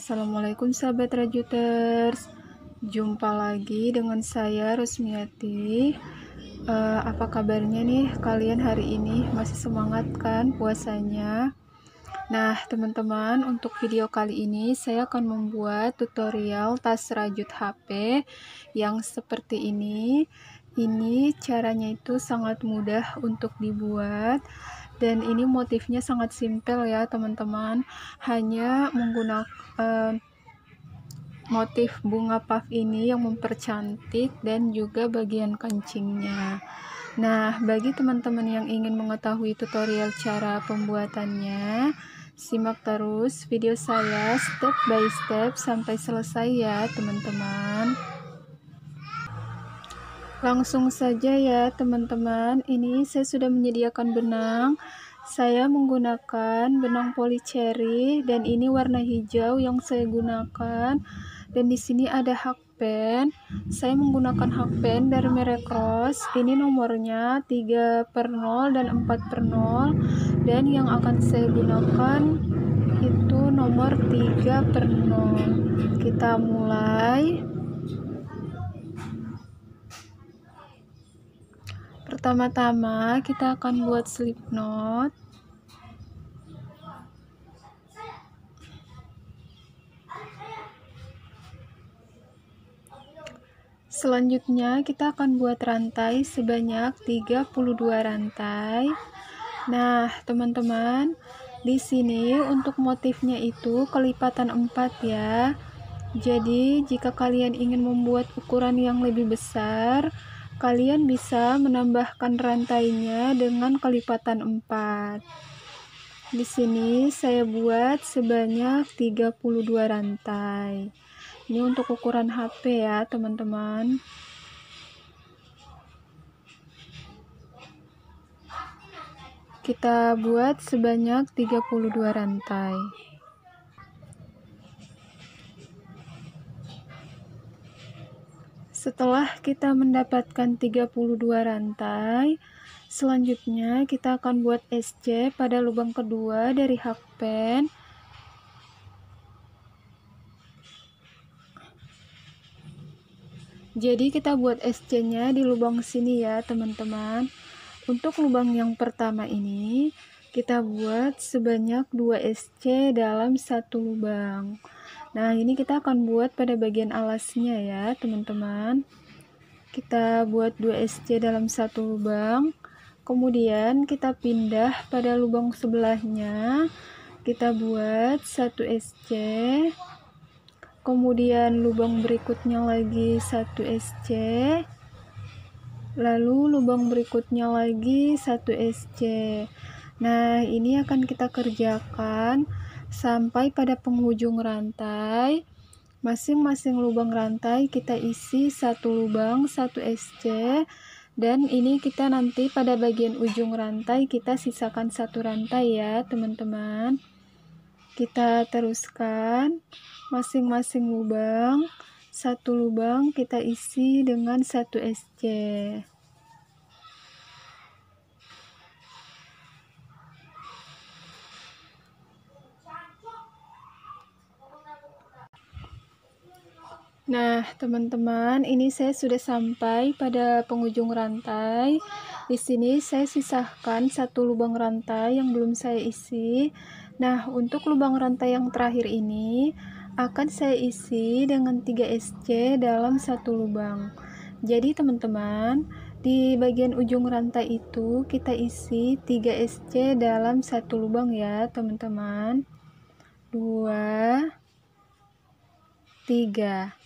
Assalamualaikum sahabat Rajuters, jumpa lagi dengan saya Rusmiati. Apa kabarnya nih kalian hari ini? Masih semangat kan puasanya? Nah teman-teman, untuk video kali ini saya akan membuat tutorial tas rajut HP yang seperti ini. Ini caranya itu sangat mudah untuk dibuat, dan ini motifnya sangat simpel ya teman-teman, hanya menggunakan motif bunga puff ini yang mempercantik dan juga bagian kancingnya. Nah, bagi teman-teman yang ingin mengetahui tutorial cara pembuatannya, simak terus video saya step by step sampai selesai ya teman-teman. Langsung saja ya teman-teman, ini saya sudah menyediakan benang. Saya menggunakan benang polycherry dan ini warna hijau yang saya gunakan. Dan di sini ada hakpen. Saya menggunakan hakpen dari merek Rose. Ini nomornya 3/0 dan 4/0. Dan yang akan saya gunakan itu nomor 3/0. Kita mulai. Pertama-tama kita akan buat slip knot. Selanjutnya kita akan buat rantai sebanyak 32 rantai. Nah, teman-teman, di sini untuk motifnya itu kelipatan 4 ya. Jadi, jika kalian ingin membuat ukuran yang lebih besar, kalian bisa menambahkan rantainya dengan kelipatan 4. Di sini saya buat sebanyak 32 rantai. Ini untuk ukuran HP ya, teman-teman. Kita buat sebanyak 32 rantai. Setelah kita mendapatkan 32 rantai, selanjutnya kita akan buat SC pada lubang kedua dari hakpen. Jadi kita buat SC-nya di lubang sini ya, teman-teman. Untuk lubang yang pertama ini, kita buat sebanyak 2 SC dalam satu lubang. Nah, ini kita akan buat pada bagian alasnya ya, teman-teman. Kita buat 2 SC dalam satu lubang. Kemudian kita pindah pada lubang sebelahnya. Kita buat 1 SC. Kemudian lubang berikutnya lagi 1 SC. Lalu lubang berikutnya lagi 1 SC. Nah, ini akan kita kerjakan sampai pada penghujung rantai. Masing-masing lubang rantai kita isi 1 lubang 1 SC, dan ini kita nanti pada bagian ujung rantai kita sisakan 1 rantai ya teman-teman. Kita teruskan, masing-masing lubang 1 lubang kita isi dengan 1 SC. Nah, teman-teman, ini saya sudah sampai pada penghujung rantai. Di sini saya sisahkan 1 lubang rantai yang belum saya isi. Nah, untuk lubang rantai yang terakhir ini akan saya isi dengan 3 SC dalam 1 lubang. Jadi, teman-teman, di bagian ujung rantai itu kita isi 3 SC dalam 1 lubang ya, teman-teman. 2, 3.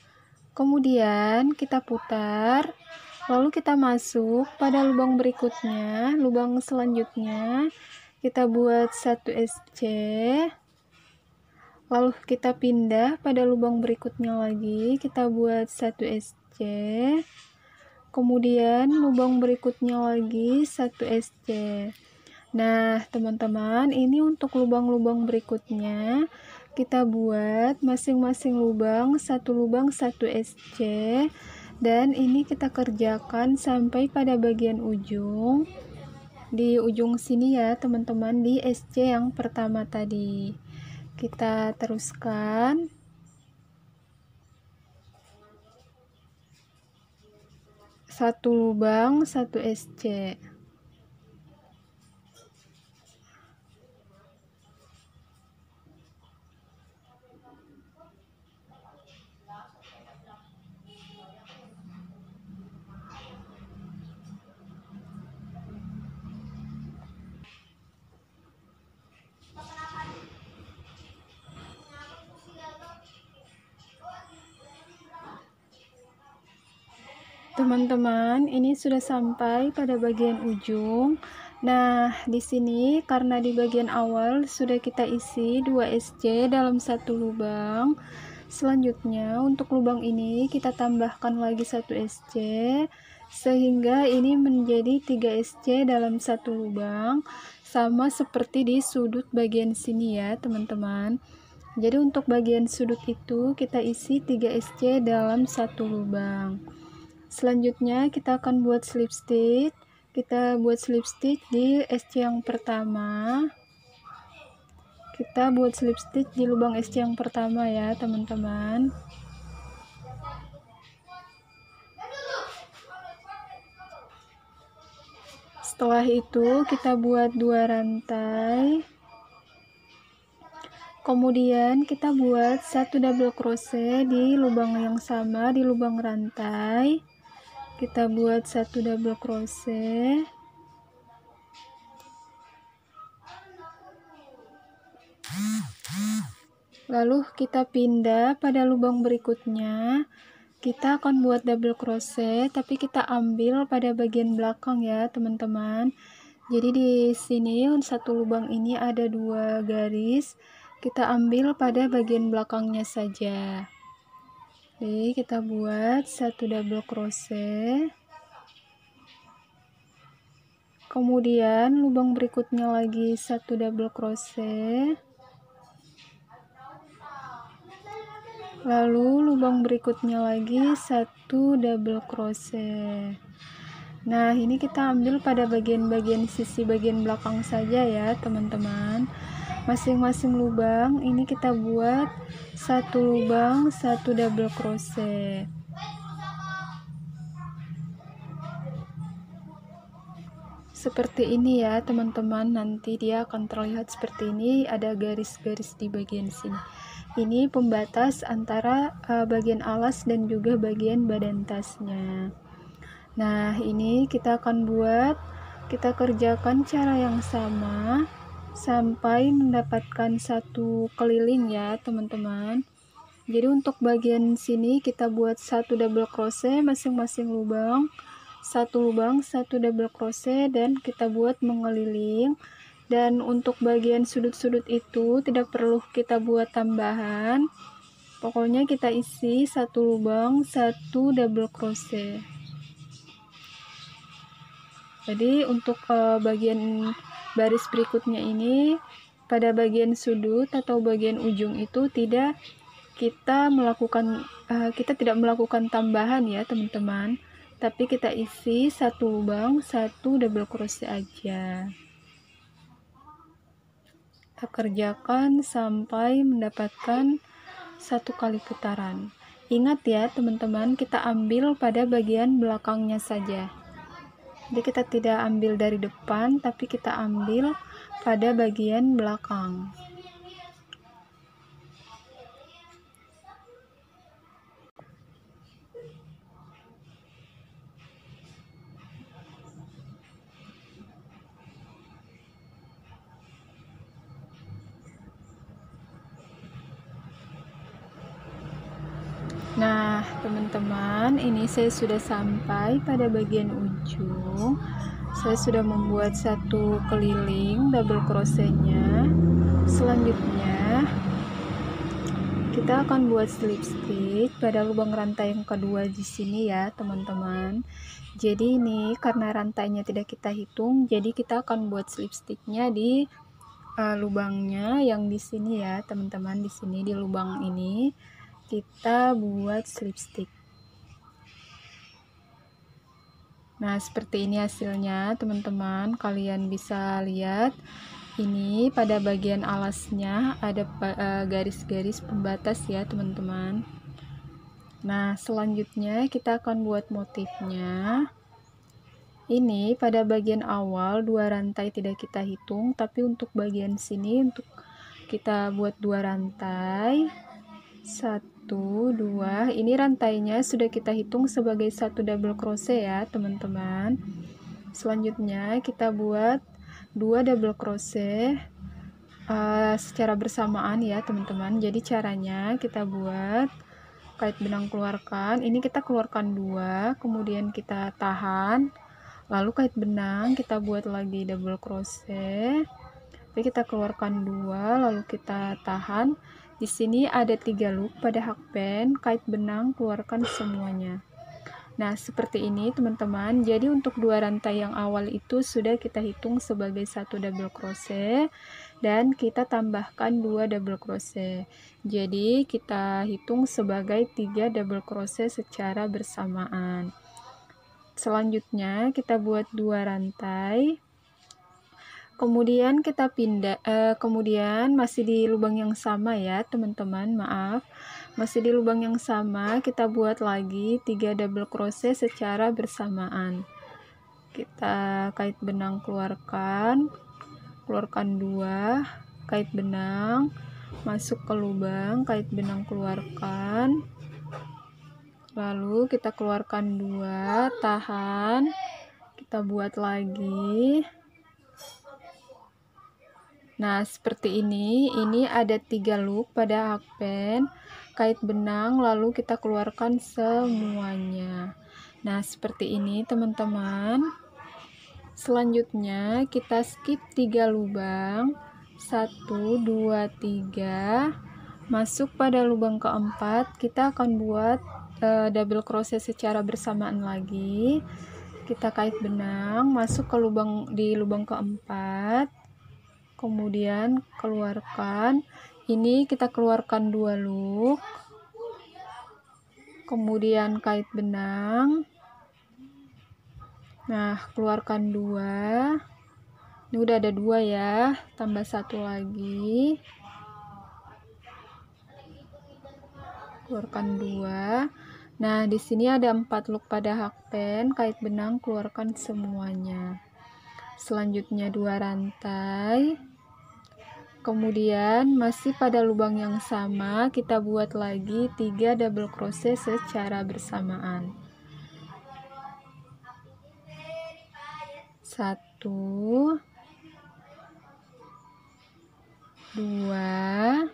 Kemudian kita putar, lalu kita masuk pada lubang berikutnya, lubang selanjutnya kita buat 1 SC, lalu kita pindah pada lubang berikutnya lagi, kita buat 1 SC, kemudian lubang berikutnya lagi 1 SC. Nah, teman-teman, ini untuk lubang-lubang berikutnya kita buat masing-masing lubang 1 lubang 1 SC, dan ini kita kerjakan sampai pada bagian ujung, di ujung sini ya teman-teman, di SC yang pertama tadi. Kita teruskan, 1 lubang 1 SC. Teman-teman, ini sudah sampai pada bagian ujung. Nah, di sini karena di bagian awal sudah kita isi 2 SC dalam 1 lubang. Selanjutnya untuk lubang ini kita tambahkan lagi 1 SC sehingga ini menjadi 3 SC dalam 1 lubang, sama seperti di sudut bagian sini ya, teman-teman. Jadi untuk bagian sudut itu kita isi 3 SC dalam 1 lubang. Selanjutnya kita akan buat slip stitch. Kita buat slip stitch di SC yang pertama. Kita buat slip stitch di lubang SC yang pertama ya, teman-teman. Setelah itu kita buat 2 rantai. Kemudian kita buat 1 double crochet di lubang yang sama di lubang rantai. Kita buat 1 double crochet, lalu kita pindah pada lubang berikutnya. Kita akan buat double crochet, tapi kita ambil pada bagian belakang ya, teman-teman. Jadi di sini 1 lubang ini ada 2 garis, kita ambil pada bagian belakangnya saja. Oke, kita buat 1 double crochet. Kemudian lubang berikutnya lagi 1 double crochet. Lalu lubang berikutnya lagi 1 double crochet. Nah, ini kita ambil pada bagian-bagian sisi bagian belakang saja ya, teman-teman. Masing-masing lubang ini kita buat 1 lubang 1 double crochet. Seperti ini ya, teman-teman. Nanti dia akan terlihat seperti ini, ada garis-garis di bagian sini. Ini pembatas antara bagian alas dan juga bagian badan tasnya. Nah, ini kita akan buat, kita kerjakan cara yang sama sampai mendapatkan 1 keliling ya, teman-teman. Jadi untuk bagian sini kita buat 1 double crochet masing-masing lubang, 1 lubang 1 double crochet, dan kita buat mengeliling. Dan untuk bagian sudut-sudut itu tidak perlu kita buat tambahan, pokoknya kita isi 1 lubang 1 double crochet. Jadi untuk bagian baris berikutnya ini, pada bagian sudut atau bagian ujung itu tidak kita tidak melakukan tambahan ya, teman-teman, tapi kita isi 1 lubang 1 double crochet aja. Kita kerjakan sampai mendapatkan 1 kali putaran. Ingat ya, teman-teman, kita ambil pada bagian belakangnya saja. Jadi kita tidak ambil dari depan, tapi kita ambil pada bagian belakang. Nah, teman-teman, ini saya sudah sampai pada bagian ujung. Saya sudah membuat 1 keliling double crochetnya. Selanjutnya kita akan buat slip stitch pada lubang rantai yang kedua di sini ya, teman-teman. Jadi ini karena rantainya tidak kita hitung, jadi kita akan buat slip stitchnya di lubangnya yang di sini ya, teman-teman. Di sini di lubang ini kita buat slip stitch. Nah, seperti ini hasilnya, teman-teman. Kalian bisa lihat ini pada bagian alasnya ada garis-garis pembatas ya, teman-teman. Nah, selanjutnya kita akan buat motifnya. Ini pada bagian awal 2 rantai tidak kita hitung, tapi untuk bagian sini untuk kita buat 2 rantai. 1, 2. Ini rantainya sudah kita hitung sebagai 1 double crochet ya, teman-teman. Selanjutnya kita buat 2 double crochet secara bersamaan ya, teman-teman. Jadi caranya kita buat kait benang keluarkan. Ini kita keluarkan 2, kemudian kita tahan. Lalu kait benang kita buat lagi double crochet. Jadi kita keluarkan 2, lalu kita tahan. Di sini ada 3 loop pada hakpen, kait benang keluarkan semuanya. Nah, seperti ini teman-teman. Jadi untuk 2 rantai yang awal itu sudah kita hitung sebagai 1 double crochet dan kita tambahkan 2 double crochet. Jadi kita hitung sebagai 3 double crochet secara bersamaan. Selanjutnya kita buat 2 rantai, kemudian kita pindah, kemudian masih di lubang yang sama ya teman-teman, maaf, masih di lubang yang sama kita buat lagi 3 double crochet secara bersamaan. Kita kait benang keluarkan 2, kait benang masuk ke lubang, kait benang keluarkan, lalu kita keluarkan 2, tahan, kita buat lagi. Nah, seperti ini ada 3 loop pada hakpen, kait benang, lalu kita keluarkan semuanya. Nah, seperti ini teman-teman. Selanjutnya kita skip 3 lubang, 1, 2, 3, masuk pada lubang keempat, kita akan buat double crochet secara bersamaan lagi. Kita kait benang masuk ke lubang di lubang keempat, kemudian keluarkan. Ini kita keluarkan 2 loop, kemudian kait benang. Nah, keluarkan 2. Ini udah ada 2 ya, tambah 1 lagi, keluarkan 2. Nah, di sini ada 4 loop pada hakpen, kait benang keluarkan semuanya. Selanjutnya 2 rantai, kemudian masih pada lubang yang sama kita buat lagi 3 double crochet secara bersamaan. 1, 2,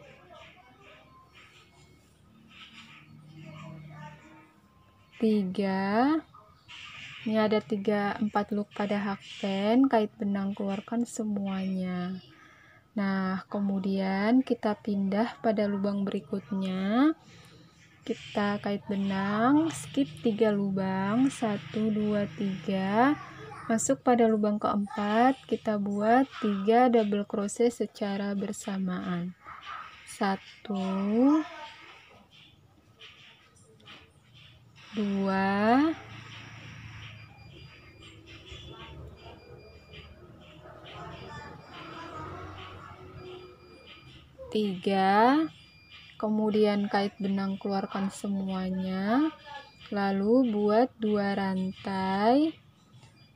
3. Ini ada 4 loop pada hakpen, kait benang keluarkan semuanya. Nah, kemudian kita pindah pada lubang berikutnya. Kita kait benang, skip 3 lubang, 1, 2, 3. Masuk pada lubang keempat, kita buat 3 double crochet secara bersamaan. 1, 2, 3, kemudian kait benang keluarkan semuanya, lalu buat 2 rantai,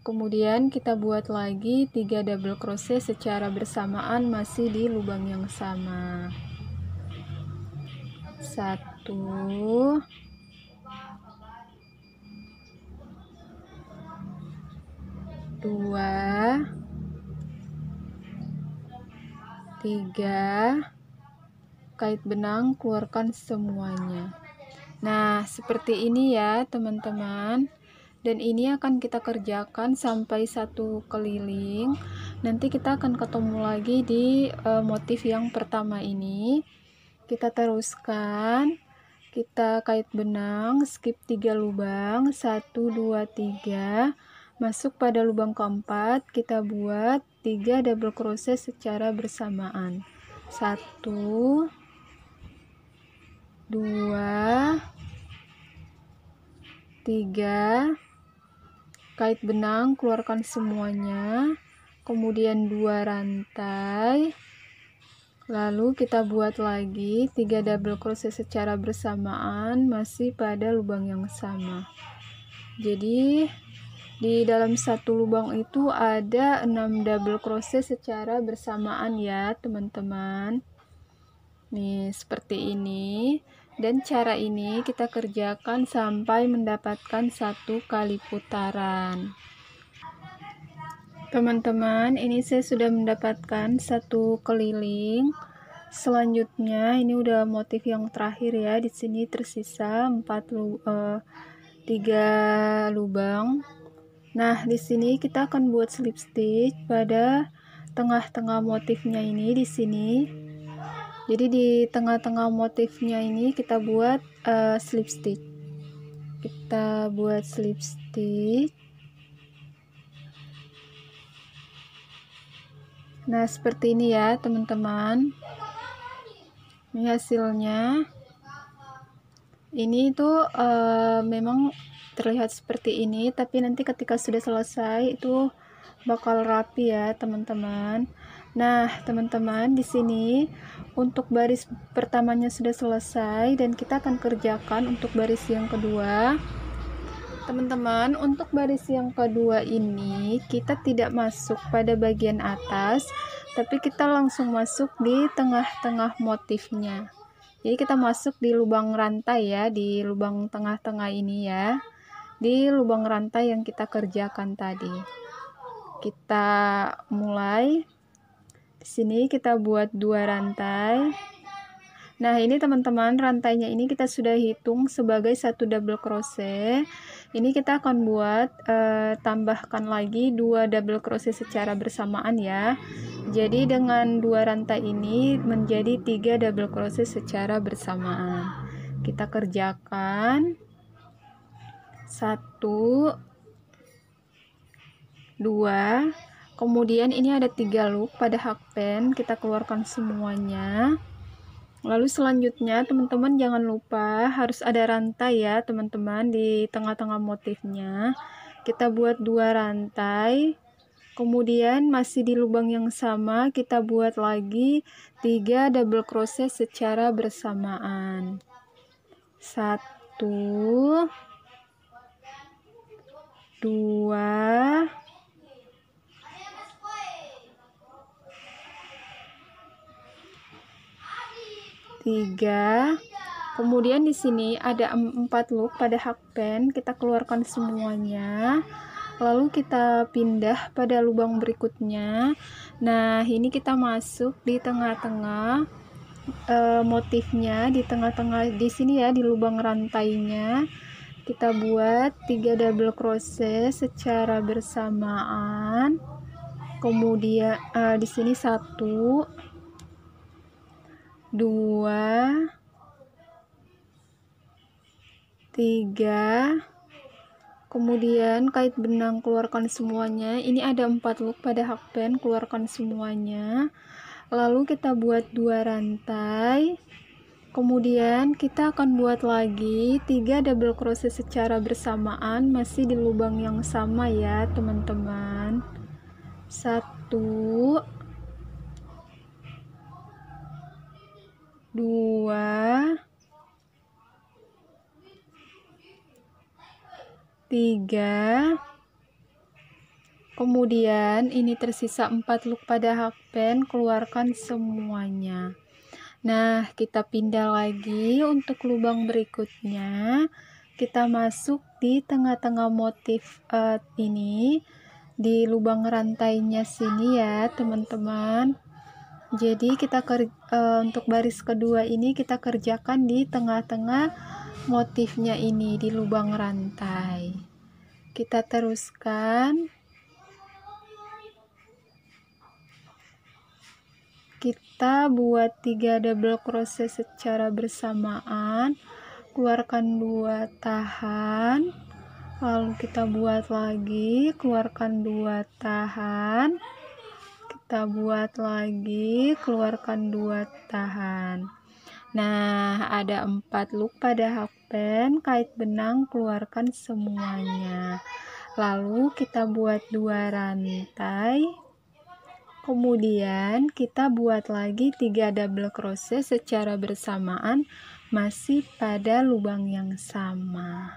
kemudian kita buat lagi 3 double crochet secara bersamaan masih di lubang yang sama. 1, 2, 3, kait benang keluarkan semuanya. Nah, seperti ini ya teman-teman, dan ini akan kita kerjakan sampai 1 keliling. Nanti kita akan ketemu lagi di motif yang pertama ini. Kita teruskan, kita kait benang, skip 3 lubang, 1, 2, 3, masuk pada lubang keempat, kita buat 3 double crochet secara bersamaan. 1, 2, 3, kait benang keluarkan semuanya, kemudian 2 rantai, Lalu kita buat lagi 3 double crochet secara bersamaan masih pada lubang yang sama. Jadi di dalam satu lubang itu ada 6 double crochet secara bersamaan ya teman-teman. Nih seperti ini. Dan cara ini kita kerjakan sampai mendapatkan 1 kali putaran. Teman-teman, ini saya sudah mendapatkan 1 keliling. Selanjutnya ini udah motif yang terakhir ya. Di sini tersisa 3 lubang. Nah, di sini kita akan buat slip stitch pada tengah-tengah motifnya ini di sini. Jadi di tengah-tengah motifnya ini kita buat slip stitch. Kita buat slip stitch. Nah, seperti ini ya, teman-teman. Ini hasilnya. Ini tuh memang terlihat seperti ini, tapi nanti ketika sudah selesai itu bakal rapi ya, teman-teman. Nah, teman-teman, di sini untuk baris pertamanya sudah selesai dan kita akan kerjakan untuk baris yang kedua. Teman-teman, untuk baris yang kedua ini kita tidak masuk pada bagian atas, tapi kita langsung masuk di tengah-tengah motifnya. Jadi kita masuk di lubang rantai ya, di lubang tengah-tengah ini ya, di lubang rantai yang kita kerjakan tadi. Kita mulai di sini, kita buat 2 rantai. Nah, ini teman-teman, rantainya ini kita sudah hitung sebagai 1 double crochet. Ini kita akan buat tambahkan lagi 2 double crochet secara bersamaan ya. Jadi dengan 2 rantai ini menjadi 3 double crochet secara bersamaan. Kita kerjakan 1 2, kemudian ini ada 3 loop pada hakpen, kita keluarkan semuanya. Lalu selanjutnya teman-teman jangan lupa harus ada rantai ya teman-teman di tengah-tengah motifnya. Kita buat 2 rantai, kemudian masih di lubang yang sama kita buat lagi 3 double crochet secara bersamaan. 1 2 3, kemudian di sini ada 4 loop pada hakpen, kita keluarkan semuanya, lalu kita pindah pada lubang berikutnya. Nah, ini kita masuk di tengah-tengah motifnya, di tengah-tengah di sini ya, di lubang rantainya kita buat 3 double crochet secara bersamaan. Kemudian di sini 1 2 3, kemudian kait benang keluarkan semuanya. Ini ada 4 loop pada hakpen, keluarkan semuanya, lalu kita buat 2 rantai, kemudian kita akan buat lagi 3 double crochet secara bersamaan masih di lubang yang sama ya teman-teman. 1 2 3, kemudian ini tersisa 4 loop pada hakpen, keluarkan semuanya. Nah, kita pindah lagi untuk lubang berikutnya, kita masuk di tengah-tengah motif ini di lubang rantainya sini ya teman-teman. Jadi kita untuk baris kedua ini kita kerjakan di tengah-tengah motifnya ini di lubang rantai. Kita teruskan, kita buat 3 double crochet secara bersamaan, keluarkan 2, tahan, lalu kita buat lagi, keluarkan 2, tahan, kita buat lagi, keluarkan 2, tahan. Nah, ada 4 loop pada hakpen, kait benang keluarkan semuanya, lalu kita buat 2 rantai, Kemudian kita buat lagi 3 double crochet secara bersamaan masih pada lubang yang sama.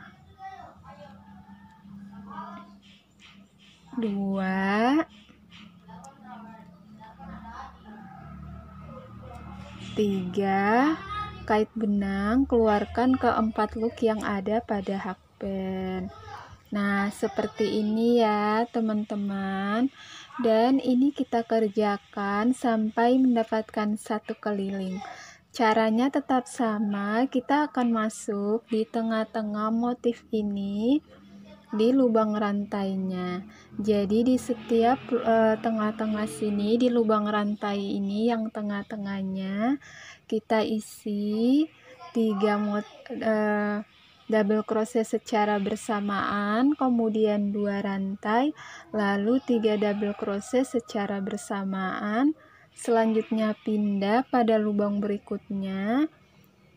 2, 3, kait benang, keluarkan keempat loop yang ada pada hakpen. Nah, seperti ini ya teman-teman. Dan ini kita kerjakan sampai mendapatkan 1 keliling. Caranya tetap sama, kita akan masuk di tengah-tengah motif ini di lubang rantainya. Jadi di setiap tengah-tengah sini, di lubang rantai ini yang tengah-tengahnya kita isi 3 double crochet secara bersamaan, kemudian 2 rantai, lalu 3 double crochet secara bersamaan. Selanjutnya pindah pada lubang berikutnya,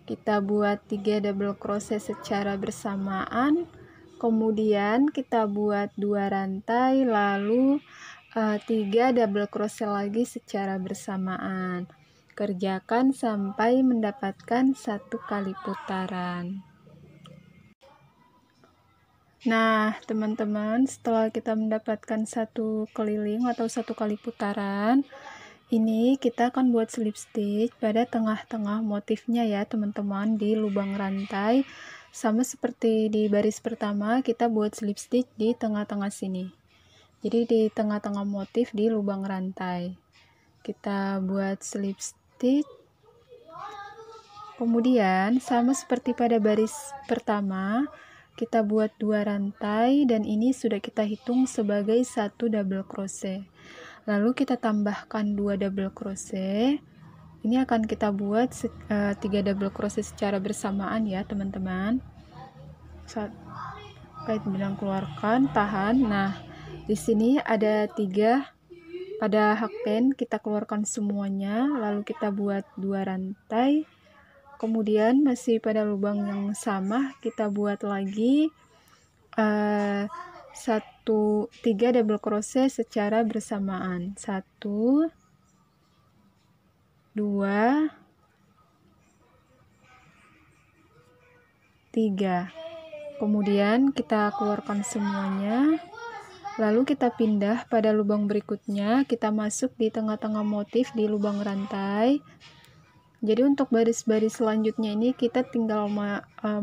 kita buat 3 double crochet secara bersamaan, kemudian kita buat 2 rantai, lalu 3 double crochet lagi secara bersamaan. Kerjakan sampai mendapatkan 1 kali putaran. Nah, teman-teman, setelah kita mendapatkan 1 keliling atau 1 kali putaran, ini kita akan buat slip stitch pada tengah-tengah motifnya ya, teman-teman, di lubang rantai. Sama seperti di baris pertama, kita buat slip stitch di tengah-tengah sini. Jadi di tengah-tengah motif di lubang rantai. Kita buat slip stitch. Kemudian, sama seperti pada baris pertama, kita buat 2 rantai dan ini sudah kita hitung sebagai 1 double crochet. Lalu kita tambahkan 2 double crochet. Ini akan kita buat 3 double crochet secara bersamaan ya teman-teman. Kait benang keluarkan, tahan. Nah, di sini ada 3 pada hakpen, kita keluarkan semuanya, lalu kita buat 2 rantai. Kemudian masih pada lubang yang sama, kita buat lagi 3 double crochet secara bersamaan. 1, 2, 3. Kemudian kita keluarkan semuanya. Lalu kita pindah pada lubang berikutnya, kita masuk di tengah-tengah motif di lubang rantai. Jadi untuk baris-baris selanjutnya ini kita tinggal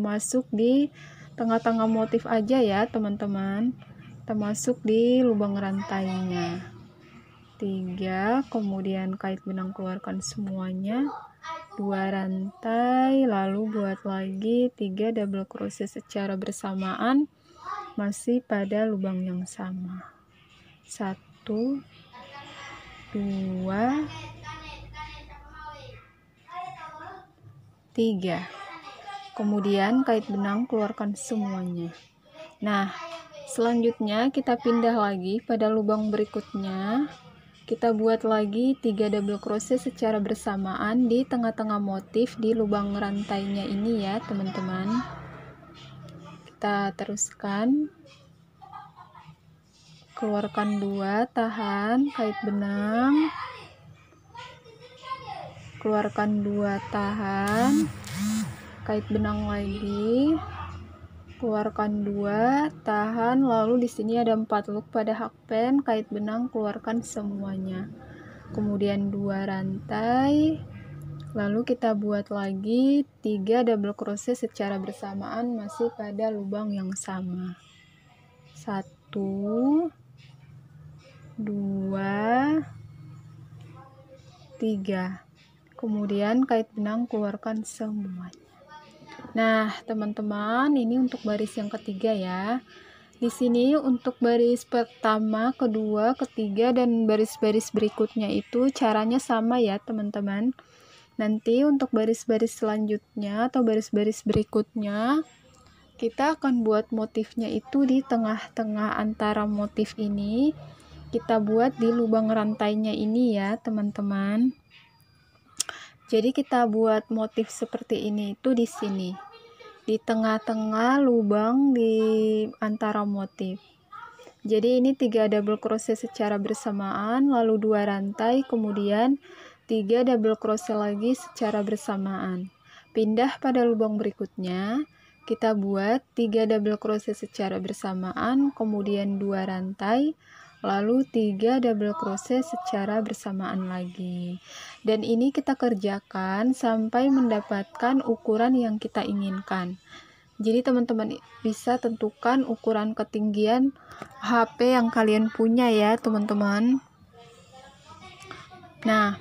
masuk di tengah-tengah motif aja ya teman-teman. Kita masuk di lubang rantainya. 3, kemudian kait benang keluarkan semuanya. 2 rantai, lalu buat lagi 3 double crochet secara bersamaan masih pada lubang yang sama. 1, 2, 3. Kemudian kait benang keluarkan semuanya. Nah, selanjutnya kita pindah lagi pada lubang berikutnya. Kita buat lagi 3 double crochet secara bersamaan di tengah-tengah motif di lubang rantainya ini ya, teman-teman. Kita teruskan. Keluarkan 2, tahan, kait benang. Keluarkan 2, tahan, kait benang lagi, keluarkan 2, tahan, lalu di sini ada 4 loop pada hakpen, kait benang keluarkan semuanya, kemudian 2 rantai, lalu kita buat lagi 3 double crochet secara bersamaan masih pada lubang yang sama. 1, 2, 3. Kemudian kait benang keluarkan semuanya. Nah, teman-teman, ini untuk baris yang ketiga ya. Di sini untuk baris pertama, kedua, ketiga, dan baris-baris berikutnya itu caranya sama ya, teman-teman. Nanti untuk baris-baris selanjutnya atau baris-baris berikutnya, kita akan buat motifnya itu di tengah-tengah antara motif ini. Kita buat di lubang rantainya ini ya, teman-teman. Jadi kita buat motif seperti ini itu di sini, di tengah-tengah lubang di antara motif. Jadi ini 3 double crochet secara bersamaan, lalu 2 rantai, kemudian 3 double crochet lagi secara bersamaan. Pindah pada lubang berikutnya, kita buat 3 double crochet secara bersamaan, kemudian 2 rantai, lalu 3 double crochet secara bersamaan lagi. Dan ini kita kerjakan sampai mendapatkan ukuran yang kita inginkan. Jadi teman-teman bisa tentukan ukuran ketinggian HP yang kalian punya ya teman-teman. Nah,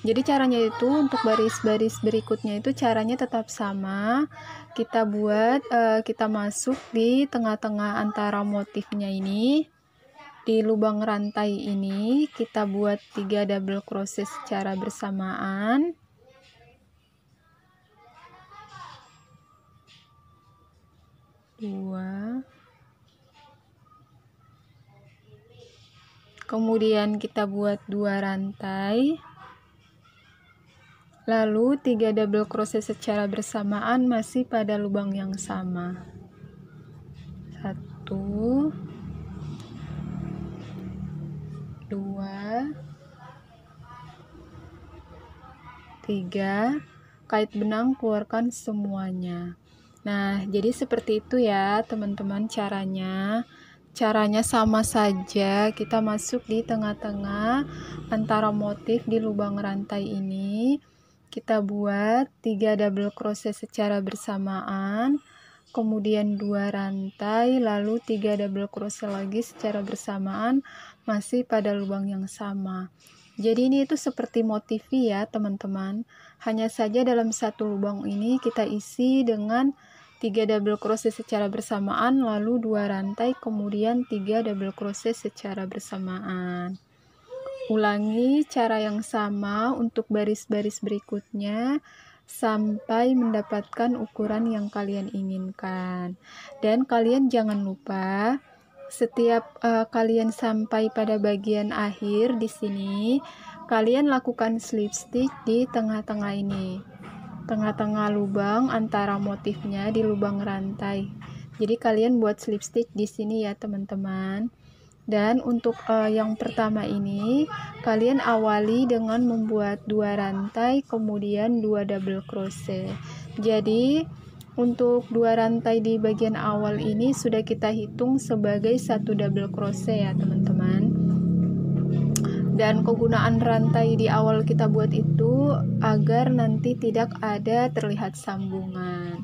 jadi caranya itu untuk baris-baris berikutnya itu caranya tetap sama. Kita buat, kita masuk di tengah-tengah antara motifnya ini. Di lubang rantai ini kita buat 3 double crochet secara bersamaan. Kemudian kita buat 2 rantai, lalu 3 double crochet secara bersamaan masih pada lubang yang sama. 1 2 3, kait benang keluarkan semuanya. Nah, jadi seperti itu ya teman-teman caranya. Caranya sama saja, kita masuk di tengah-tengah antara motif di lubang rantai ini. Kita buat 3 double crochet secara bersamaan, kemudian 2 rantai, lalu 3 double crochet lagi secara bersamaan masih pada lubang yang sama. Jadi ini itu seperti motifi ya teman-teman, hanya saja dalam satu lubang ini kita isi dengan 3 double crochet secara bersamaan, lalu 2 rantai, kemudian 3 double crochet secara bersamaan. Ulangi cara yang sama untuk baris-baris berikutnya sampai mendapatkan ukuran yang kalian inginkan. Dan kalian jangan lupa setiap kalian sampai pada bagian akhir di sini, kalian lakukan slip stitch di tengah-tengah ini, tengah-tengah lubang antara motifnya di lubang rantai. Jadi kalian buat slip stitch di sini ya teman-teman. Dan untuk yang pertama ini kalian awali dengan membuat 2 rantai, kemudian 2 double crochet. Jadi untuk 2 rantai di bagian awal ini sudah kita hitung sebagai 1 double crochet ya teman-teman. Dan kegunaan rantai di awal kita buat itu agar nanti tidak ada terlihat sambungan.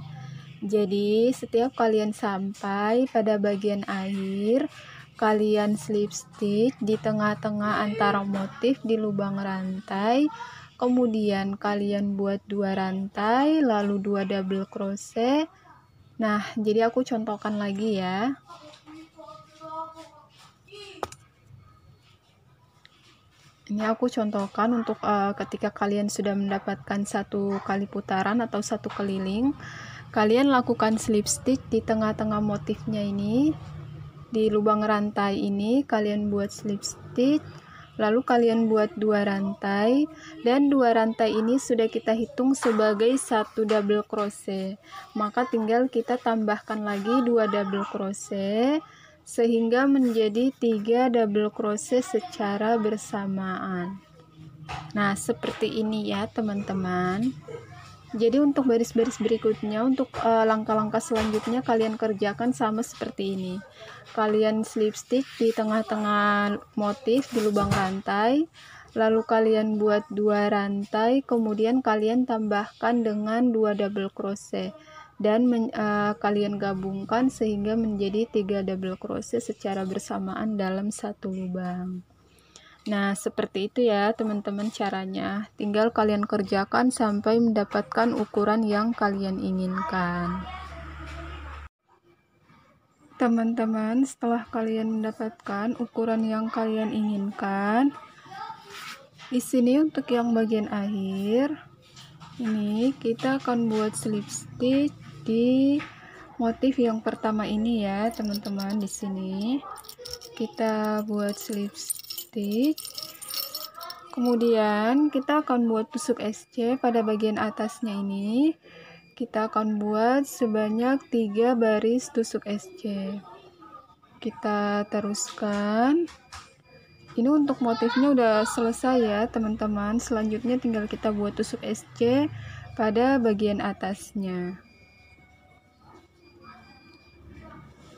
Jadi setiap kalian sampai pada bagian akhir, kalian slip stitch di tengah-tengah antara motif di lubang rantai, kemudian kalian buat 2 rantai, lalu 2 double crochet. Nah, jadi aku contohkan lagi ya. Ini aku contohkan untuk ketika kalian sudah mendapatkan 1 kali putaran atau 1 keliling, kalian lakukan slip stitch di tengah-tengah motifnya ini. Di lubang rantai ini kalian buat slip stitch, lalu kalian buat 2 rantai, dan 2 rantai ini sudah kita hitung sebagai 1 double crochet. Maka tinggal kita tambahkan lagi 2 double crochet sehingga menjadi 3 double crochet secara bersamaan. Nah, seperti ini ya teman-teman. Jadi untuk baris-baris berikutnya, untuk langkah-langkah selanjutnya kalian kerjakan sama seperti ini. Kalian slip stitch di tengah-tengah motif di lubang rantai, lalu kalian buat 2 rantai, kemudian kalian tambahkan dengan 2 double crochet dan kalian gabungkan sehingga menjadi 3 double crochet secara bersamaan dalam satu lubang. Nah, seperti itu ya teman-teman caranya. Tinggal kalian kerjakan sampai mendapatkan ukuran yang kalian inginkan. Teman-teman, setelah kalian mendapatkan ukuran yang kalian inginkan, di sini untuk yang bagian akhir, ini kita akan buat slip stitch di motif yang pertama ini ya teman-teman. Di sini kita buat slip stitch, kemudian kita akan buat tusuk SC pada bagian atasnya ini. Kita akan buat sebanyak 3 baris tusuk SC. Kita teruskan. Ini untuk motifnya udah selesai ya teman-teman. Selanjutnya tinggal kita buat tusuk SC pada bagian atasnya.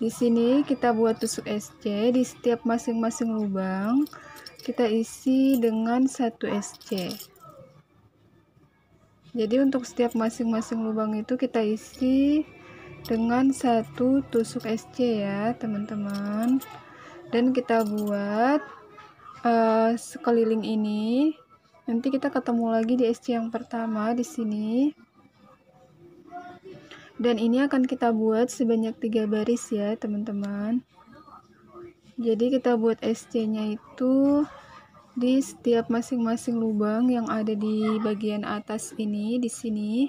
Di sini kita buat tusuk SC di setiap masing-masing lubang. Kita isi dengan 1 SC. Jadi untuk setiap masing-masing lubang itu kita isi dengan 1 tusuk SC ya teman-teman. Dan kita buat sekeliling ini. Nanti kita ketemu lagi di SC yang pertama di sini. Dan ini akan kita buat sebanyak 3 baris ya teman-teman. Jadi kita buat SC-nya itu di setiap masing-masing lubang yang ada di bagian atas ini, di sini.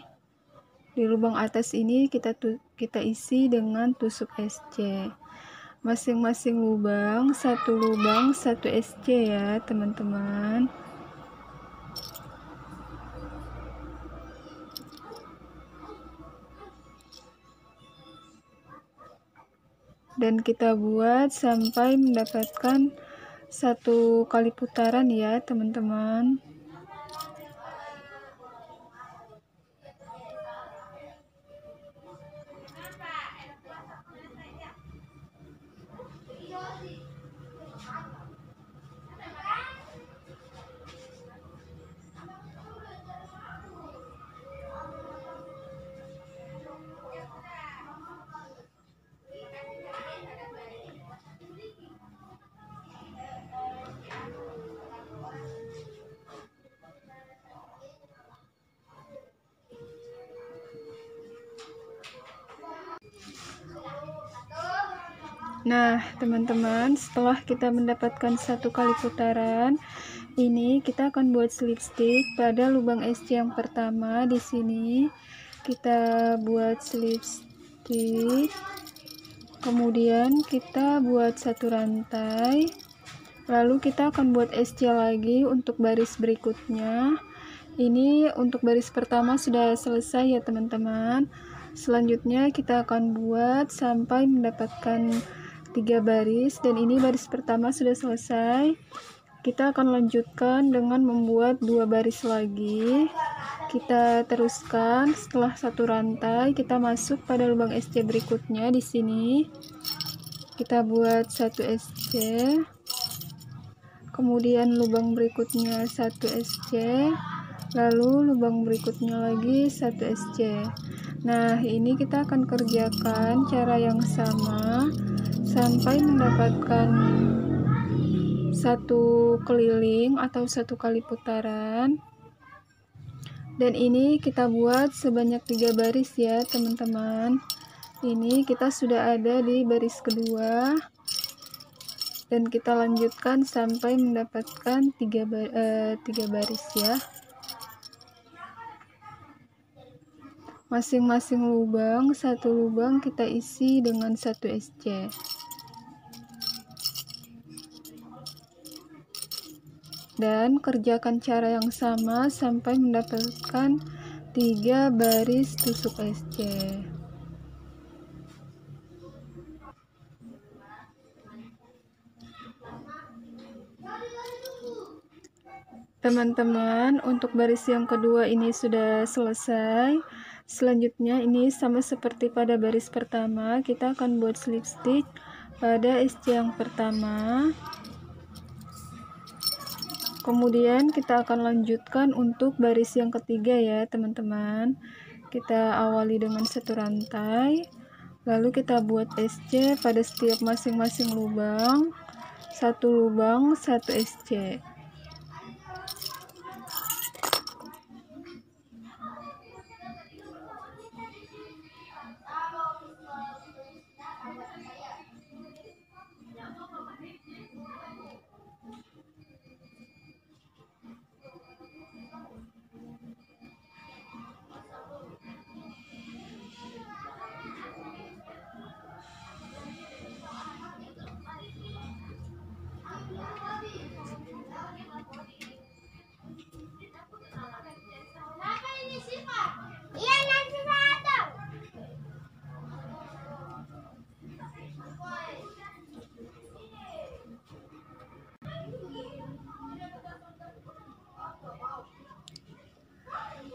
Di lubang atas ini kita isi dengan tusuk SC. Masing-masing lubang 1 SC ya teman-teman. Dan kita buat sampai mendapatkan 1 kali putaran ya teman-teman. Nah teman-teman, setelah kita mendapatkan 1 kali putaran, ini kita akan buat slip stitch pada lubang SC yang pertama. Di sini kita buat slip stitch, kemudian kita buat 1 rantai, lalu kita akan buat SC lagi untuk baris berikutnya. Ini untuk baris pertama sudah selesai ya teman-teman. Selanjutnya kita akan buat sampai mendapatkan 3 baris, dan ini baris pertama sudah selesai. Kita akan lanjutkan dengan membuat 2 baris lagi. Kita teruskan. Setelah 1 rantai kita masuk pada lubang SC berikutnya. Di sini kita buat 1 SC, kemudian lubang berikutnya 1 SC, lalu lubang berikutnya lagi 1 SC. Nah ini kita akan kerjakan cara yang sama sampai mendapatkan 1 keliling atau 1 kali putaran. Dan ini kita buat sebanyak 3 baris ya teman-teman. Ini kita sudah ada di baris kedua, dan kita lanjutkan sampai mendapatkan 3 baris ya. Masing-masing lubang, 1 lubang kita isi dengan 1 SC. Dan kerjakan cara yang sama sampai mendapatkan 3 baris tusuk SC. Teman-teman, untuk baris yang kedua ini sudah selesai. Selanjutnya ini sama seperti pada baris pertama, kita akan buat slip stitch pada SC yang pertama. Kemudian kita akan lanjutkan untuk baris yang ketiga ya teman-teman. Kita awali dengan 1 rantai, lalu kita buat SC pada setiap masing-masing lubang, 1 lubang 1 SC.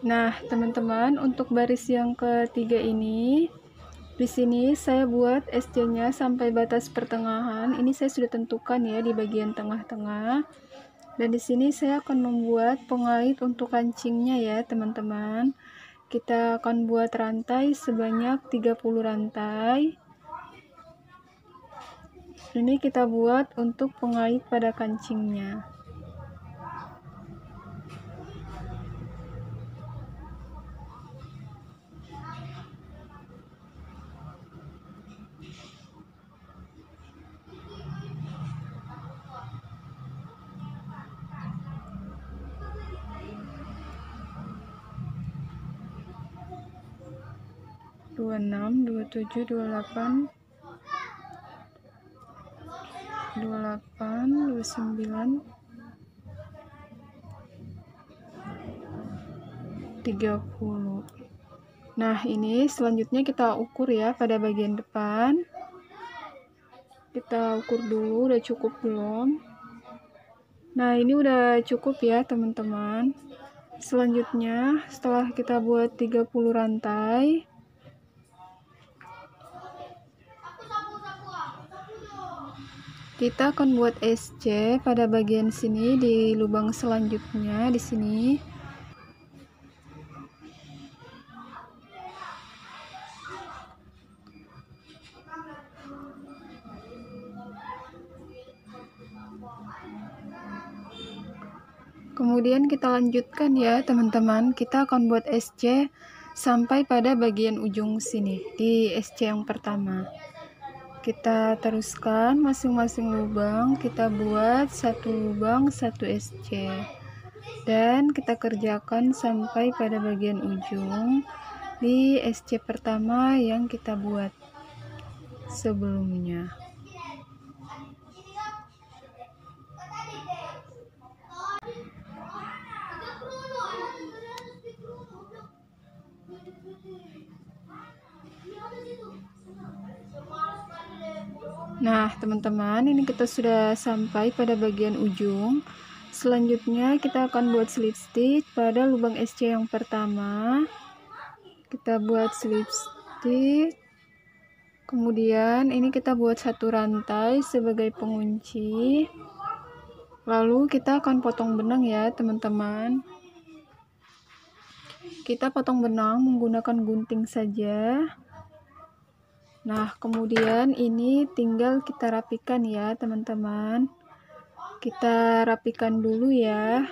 Nah, teman-teman, untuk baris yang ketiga ini, di sini saya buat SC-nya sampai batas pertengahan. Ini saya sudah tentukan ya di bagian tengah-tengah. Dan di sini saya akan membuat pengait untuk kancingnya ya, teman-teman. Kita akan buat rantai sebanyak 30 rantai. Ini kita buat untuk pengait pada kancingnya. Dua 26, 27, 28, 28, 29, 30. Nah, ini selanjutnya kita ukur ya pada bagian depan. Kita ukur dulu udah cukup belum. Nah, ini udah cukup ya, teman-teman. Selanjutnya, setelah kita buat 30 rantai, kita akan buat SC pada bagian sini di lubang selanjutnya di sini. Kemudian kita lanjutkan ya, teman-teman. Kita akan buat SC sampai pada bagian ujung sini di SC yang pertama. Kita teruskan masing-masing lubang, kita buat satu lubang satu SC, dan kita kerjakan sampai pada bagian ujung di SC pertama yang kita buat sebelumnya. Nah, teman-teman, ini kita sudah sampai pada bagian ujung. Selanjutnya kita akan buat slip stitch pada lubang SC yang pertama. Kita buat slip stitch. Kemudian ini kita buat satu rantai sebagai pengunci. Lalu kita akan potong benang ya, teman-teman. Kita potong benang menggunakan gunting saja. Nah, kemudian ini tinggal kita rapikan ya, teman-teman. Kita rapikan dulu ya.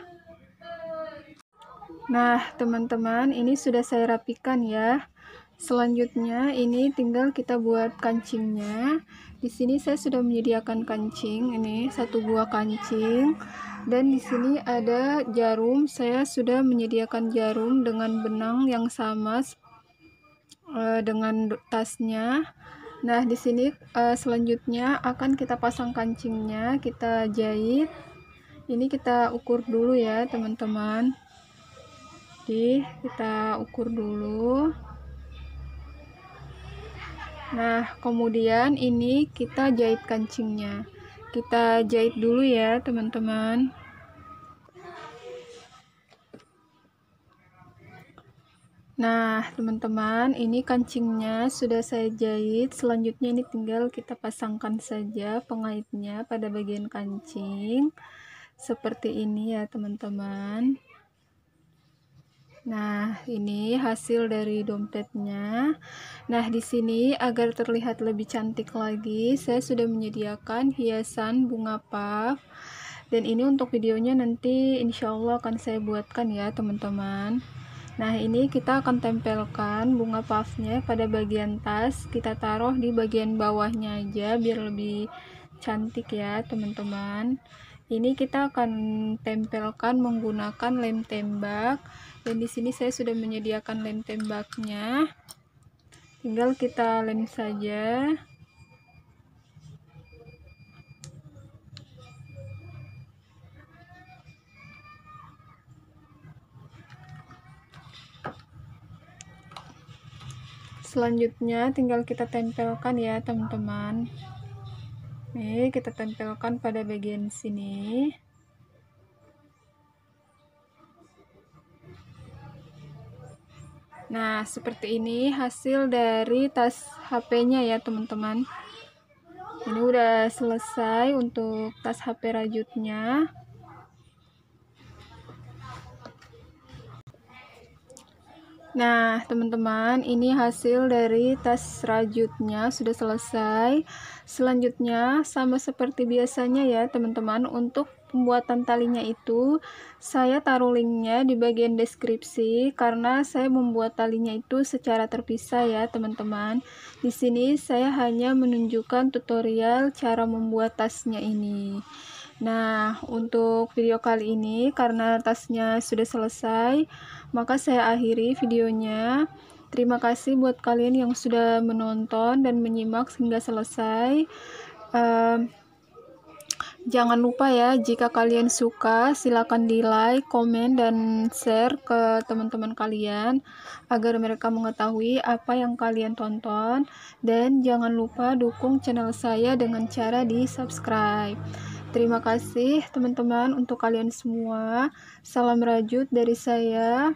Nah, teman-teman, ini sudah saya rapikan ya. Selanjutnya ini tinggal kita buat kancingnya. Di sini saya sudah menyediakan kancing, ini satu buah kancing. Dan di sini ada jarum. Saya sudah menyediakan jarum dengan benang yang sama dengan tasnya. Nah, di sini selanjutnya akan kita pasang kancingnya, kita jahit. Ini kita ukur dulu ya, teman-teman. Kita ukur dulu. Nah, kemudian ini kita jahit kancingnya. Kita jahit dulu ya, teman-teman. Nah, teman-teman, ini kancingnya sudah saya jahit. Selanjutnya ini tinggal kita pasangkan saja pengaitnya pada bagian kancing. Seperti ini ya, teman-teman. Nah, ini hasil dari dompetnya. Nah, di sini agar terlihat lebih cantik lagi, saya sudah menyediakan hiasan bunga puff. Dan ini untuk videonya nanti insya Allah akan saya buatkan ya, teman-teman. Nah, ini kita akan tempelkan bunga puffnya pada bagian tas. Kita taruh di bagian bawahnya aja biar lebih cantik ya, teman-teman. Ini kita akan tempelkan menggunakan lem tembak. Dan di sini saya sudah menyediakan lem tembaknya. Tinggal kita lem saja. Selanjutnya tinggal kita tempelkan ya, teman-teman. Nih, kita tempelkan pada bagian sini. Nah, seperti ini hasil dari tas HP-nya ya, teman-teman. Ini udah selesai untuk tas HP rajutnya. Nah, teman-teman, ini hasil dari tas rajutnya sudah selesai. Selanjutnya, sama seperti biasanya ya, teman-teman, untuk pembuatan talinya itu saya taruh linknya di bagian deskripsi karena saya membuat talinya itu secara terpisah ya, teman-teman. Di sini saya hanya menunjukkan tutorial cara membuat tasnya ini. Nah, untuk video kali ini karena tasnya sudah selesai, maka saya akhiri videonya. Terima kasih buat kalian yang sudah menonton dan menyimak hingga selesai. Jangan lupa ya, jika kalian suka, silakan di like, komen, dan share ke teman-teman kalian agar mereka mengetahui apa yang kalian tonton. Dan jangan lupa dukung channel saya dengan cara di subscribe. Terima kasih teman-teman untuk kalian semua. Salam rajut dari saya.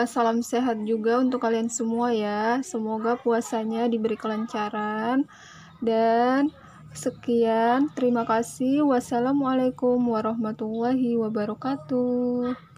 Salam sehat juga untuk kalian semua ya. Semoga puasanya diberi kelancaran. Dan sekian, terima kasih. Wassalamualaikum warahmatullahi wabarakatuh.